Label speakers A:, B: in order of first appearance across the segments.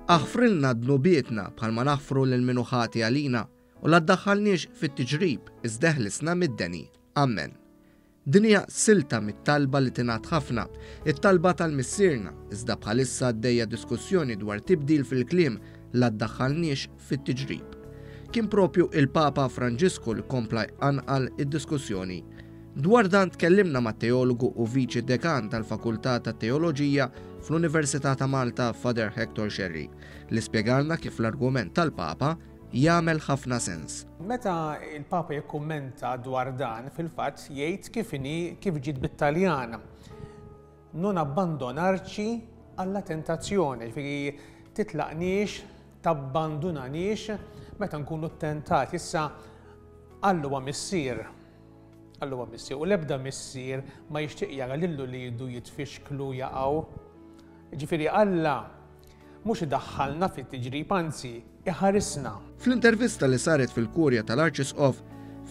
A: Aħfrilna dnubietna bħalma naħfru lil minu ħati għalina u la ddaħħalniex fit-tiġrib iżdeħlisna mid-deni. Amen. Din hija silta mit-talba li tingħat ħafna, it-talba tal-missierna, iżda bħalissa għaddejja diskussjoni dwar tibdil fil-kliem la ddaħħalniex fit-tiġrib. Kien propju il-Papa Franġisku li kompla anqal id-diskussjoni. Dwar dan tkellimna ma' teologu u viċi dekan tal-Fakultà ta' Teoloġija fl-Università ta' Malta Father Hector Sherry li spjegalna kif l-argument tal-Papa jagħmel ħafna sens.
B: Meta il-Papa jikkummenta dwar dan fil-fatt jgħid kif ġiet bit-Taljan. Non abbandonarci alla tentazzjoni, ġifieri titlaqniex, tabbandunanix meta nkunu ttentati. Issa Allu missier. U l-ebda missier ma jixtieq jara lillu li jiddu jitfixklu jaqgħu. Ġifieri Alla mhux idaħħalna fit-tiġrib, anzi iħarisna.
A: Fl-intervista li saret fil-kurja tal-Arċisqof,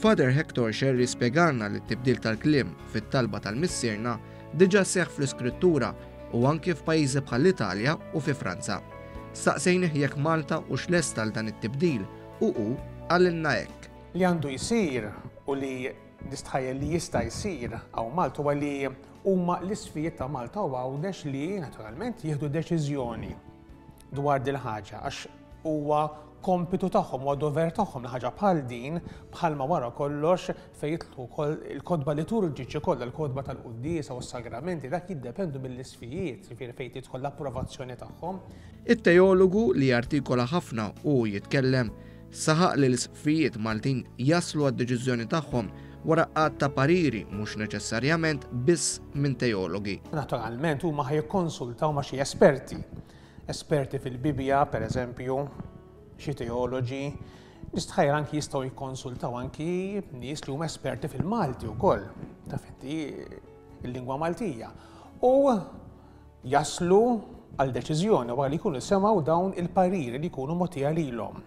A: Father Hector Sherry spjegalna li t-tibdil tal-kliem fit-talba tal-missierna diġà seħħ fl-iskrittura u anke f'pajjiżi bħall-Italja u fi Franza. Staqsejnih jekk Malta u x'lesta għal dan it-tibdil u għalilna hekk.
B: Li għandu jsir u li nistħajjel li jista' jsir hawn Malta huwa li huma l-isfijiet ta' Malta u għawdex li naturalment jieħdu deċiżjoni dwar dil ħaġa għax huwa kompitu tagħhom u dover tagħhom ħaġa bħal din bħalma wara kollox fejn jitlu wkoll il-kodba liturġiċi kollha l-kodba tal-quddiesa u s-sagramenti dak jiddependu mill-isfijiet fejn tidħol l-approvazzjoni tagħhom.
A: It-teologu li jartikola ħafna u jitkellem saħaq li l-isfijiet Maltin jaslu għad-deċiżjoni tagħhom wara qatt ta' pariri mhux neċessarjament biss minn teologi.
B: Naturalment huma ħajkonsultaw ma' xi esperti. Esperti fil-Bibja, pereżempju, xi teoloġi, nistħajr anki jistgħu jikkonsultaw anki nies li huma esperti fil-Malti wkoll, tafetti il-lingwa Maltija. U jaslu għal deċiżjoni wara li jkunu semgħu dawn il-pariri li jkunu mogħtija lilhom.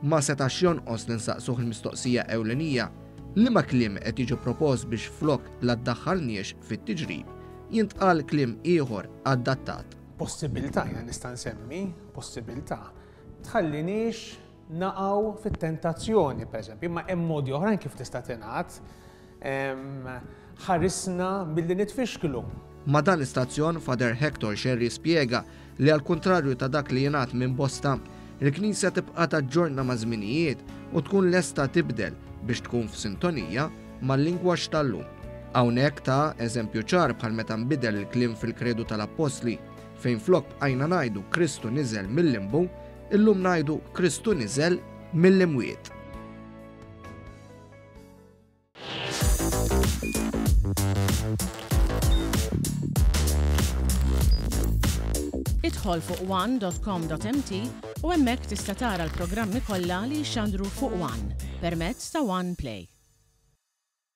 A: Ma setax jonqos li nsaqsuh il-mistoqsija ewlenija li ma kliem qed jiġu propost biex flok la ddaħħalniex fit-tiġrib jintqal kliem ieħor adattat.
B: Possibilità jiena nista' nsemmi, possibilità. Tħallinix naqgħu fit-tentazzjoni pereżempju, imma hemm modi oħrajn kif tista' tingħad ħarisna billi nitfixklu.
A: Ma dan l-istazzjon Father Hector Sherry spjega li għal kontrarju ta' dak li jingħad minn bosta, il-Knisja tibqa' taġġorna ma' żminijiet u tkun lesta tibdel biex tkun f'sintonija mal-lingwaġġ tal-lum. Hawnhekk ta' eżempju ċar bħal meta nbidel il-kliem fil-kredu tal-Apostli fejn flok bqajna ngħidu Kristu niżel mill-limbu, illum ngħidu Kristu niżel mill-imwiet.
C: Idħol fuq one.com.mt u hemmhekk tista' tara l-programmi kollha li jxandru fuq One permezz ta' One Play.